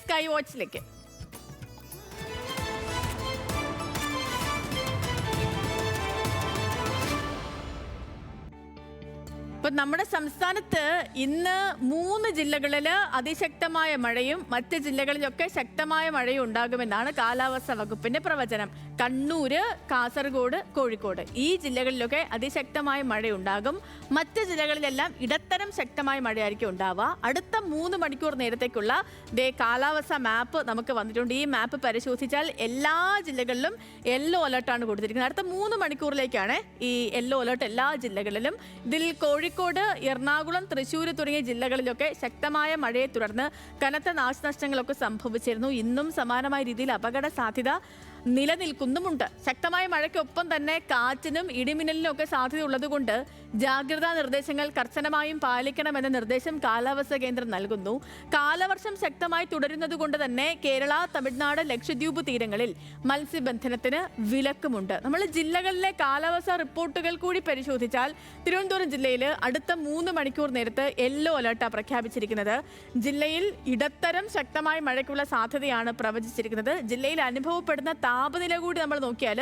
Sky വാച്ചിലേക്ക്. ഇപ്പൊ നമ്മുടെ സംസ്ഥാനത്ത് ഇന്ന് 3 ജില്ലകളിൽ അതിശക്തമായ മഴയും മറ്റ് ജില്ലകളിലൊക്കെ ശക്തമായ മഴയും ഉണ്ടാകുമെന്നാണ് കാലാവസ്ഥാ വകുപ്പിന്റെ പ്രവചനം. കണ്ണൂര്, കാസർഗോഡ്, കോഴിക്കോട് ഈ ജില്ലകളിലൊക്കെ അതിശക്തമായ മഴയുണ്ടാകും. മറ്റ് ജില്ലകളിലെല്ലാം ഇടത്തരം ശക്തമായ മഴയായിരിക്കും ഉണ്ടാവുക. അടുത്ത 3 മണിക്കൂർ നേരത്തേക്കുള്ള കാലാവസ്ഥാ മാപ്പ് നമുക്ക് വന്നിട്ടുണ്ട്. ഈ മാപ്പ് പരിശോധിച്ചാൽ എല്ലാ ജില്ലകളിലും യെല്ലോ അലർട്ടാണ് കൊടുത്തിരിക്കുന്നത്. അടുത്ത 3 മണിക്കൂറിലേക്കാണ് ഈ യെല്ലോ അലർട്ട് എല്ലാ ജില്ലകളിലും. ഇതിൽ കോഴിക്കോട്, എറണാകുളം, തൃശ്ശൂർ തുടങ്ങിയ ജില്ലകളിലൊക്കെ ശക്തമായ മഴയെ തുടർന്ന് കനത്ത നാശനഷ്ടങ്ങളൊക്കെ സംഭവിച്ചിരുന്നു. ഇന്നും സമാനമായ രീതിയിൽ അപകട സാധ്യത നിലനിൽക്കുന്നുമുണ്ട്. ശക്തമായ മഴയ്ക്കൊപ്പം തന്നെ കാറ്റിനും ഇടിമിന്നലിനും ഒക്കെ സാധ്യത ഉള്ളതുകൊണ്ട് ജാഗ്രതാ നിർദ്ദേശങ്ങൾ കർശനമായും പാലിക്കണമെന്ന നിർദ്ദേശം കാലാവസ്ഥാ കേന്ദ്രം നൽകുന്നു. കാലവർഷം ശക്തമായി തുടരുന്നത് കൊണ്ട് തന്നെ കേരള, തമിഴ്നാട്, ലക്ഷദ്വീപ് തീരങ്ങളിൽ മത്സ്യബന്ധനത്തിന് വിലക്കുമുണ്ട്. നമ്മൾ ജില്ലകളിലെ കാലാവസ്ഥാ റിപ്പോർട്ടുകൾ കൂടി പരിശോധിച്ചാൽ തിരുവനന്തപുരം ജില്ലയിൽ അടുത്ത 3 മണിക്കൂർ നേരത്ത് യെല്ലോ അലർട്ടാണ് പ്രഖ്യാപിച്ചിരിക്കുന്നത്. ജില്ലയിൽ ഇടത്തരം ശക്തമായ മഴയ്ക്കുള്ള സാധ്യതയാണ് പ്രവചിച്ചിരിക്കുന്നത്. ജില്ലയിൽ അനുഭവപ്പെടുന്ന താപനില കൂടി നമ്മൾ നോക്കിയാൽ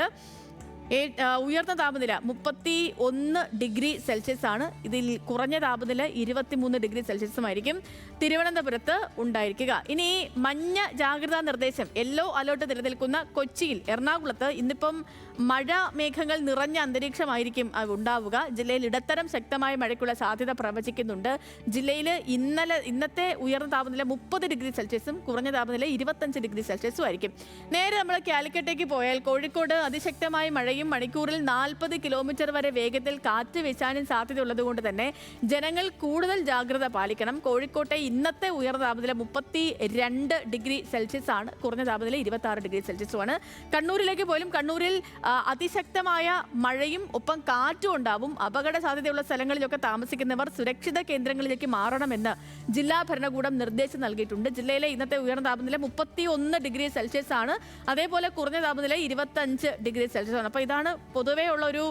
ഉയർന്ന താപനില 31 ഡിഗ്രി സെൽഷ്യസ് ആണ്. ഇതിൽ കുറഞ്ഞ താപനില 23 ഡിഗ്രി സെൽഷ്യസുമായിരിക്കും തിരുവനന്തപുരത്ത് ഉണ്ടായിരിക്കുക. ഇനി മഞ്ഞ ജാഗ്രതാ നിർദ്ദേശം യെല്ലോ അലേർട്ട് നിലനിൽക്കുന്ന കൊച്ചിയിൽ, എറണാകുളത്ത് ഇന്നിപ്പം മഴ മേഘങ്ങൾ നിറഞ്ഞ അന്തരീക്ഷമായിരിക്കും ഉണ്ടാവുക. ജില്ലയിൽ ഇടത്തരം ശക്തമായ മഴയ്ക്കുള്ള സാധ്യത പ്രവചിക്കുന്നുണ്ട്. ജില്ലയിൽ ഇന്നത്തെ ഉയർന്ന താപനില 30 ഡിഗ്രി സെൽഷ്യസും കുറഞ്ഞ താപനില 25 ഡിഗ്രി സെൽഷ്യസും ആയിരിക്കും. നേരെ നമ്മൾ കാലിക്കറ്റേക്ക് പോയാൽ കോഴിക്കോട് അതിശക്തമായ മഴ മണിക്കൂറിൽ 40 കിലോമീറ്റർ വരെ വേഗത്തിൽ കാറ്റ് വീശാനും സാധ്യതയുള്ളത് കൊണ്ട് തന്നെ ജനങ്ങൾ കൂടുതൽ ജാഗ്രത പാലിക്കണം. കോഴിക്കോട്ടെ ഇന്നത്തെ ഉയർന്ന താപനില 32 ഡിഗ്രി സെൽഷ്യസ് ആണ്. കുറഞ്ഞ താപനില 26 ഡിഗ്രി സെൽഷ്യസും ആണ്. കണ്ണൂരിലേക്ക് പോലും കണ്ണൂരിൽ അതിശക്തമായ മഴയും ഒപ്പം കാറ്റും ഉണ്ടാവും. അപകട സാധ്യതയുള്ള സ്ഥലങ്ങളിലൊക്കെ താമസിക്കുന്നവർ സുരക്ഷിത കേന്ദ്രങ്ങളിലേക്ക് മാറണമെന്ന് ജില്ലാ ഭരണകൂടം നിർദ്ദേശം നൽകിയിട്ടുണ്ട്. ജില്ലയിലെ ഇന്നത്തെ ഉയർന്ന താപനില 31 ഡിഗ്രി സെൽഷ്യസ് ആണ്. അതേപോലെ കുറഞ്ഞ താപനില 25 ഡിഗ്രി സെൽഷ്യസ് ആണ്. അപ്പോൾ ഇതാണ് പൊതുവേ ഉള്ള ഒരു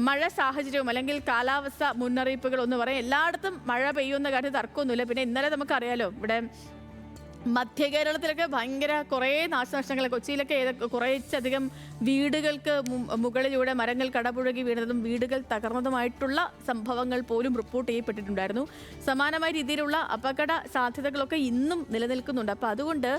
മഴ സാഹചര്യവും അല്ലെങ്കിൽ കാലാവസ്ഥ മുന്നറിയിപ്പുകൾ എന്ന് പറയാം. എല്ലായിടത്തും മഴ പെയ്യുന്ന കാര്യത്തിൽ തർക്കമൊന്നുമില്ല. പിന്നെ ഇന്നലെ നമുക്കറിയാലോ, ഇവിടെ മധ്യ കേരളത്തിലൊക്കെ ഭയങ്കര കുറേ നാശനഷ്ടങ്ങൾ, കൊച്ചിയിലൊക്കെ കുറേയധികം വീടുകൾക്ക് മുകളിലൂടെ മരങ്ങൾ കടപുഴകി വീണതും വീടുകൾ തകർന്നതുമായിട്ടുള്ള സംഭവങ്ങൾ പോലും റിപ്പോർട്ട് ചെയ്യപ്പെട്ടിട്ടുണ്ടായിരുന്നു. സമാനമായ രീതിയിലുള്ള അപകട സാധ്യതകളൊക്കെ ഇന്നും നിലനിൽക്കുന്നുണ്ട്. അപ്പോൾ അതുകൊണ്ട്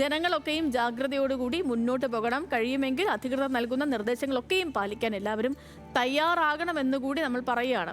ജനങ്ങളൊക്കെയും ജാഗ്രതയോടുകൂടി മുന്നോട്ട് പോകണം. കഴിയുമെങ്കിൽ അധികൃതർ നൽകുന്ന നിർദ്ദേശങ്ങളൊക്കെയും പാലിക്കാൻ എല്ലാവരും തയ്യാറാകണമെന്നുകൂടി നമ്മൾ പറയുകയാണ്.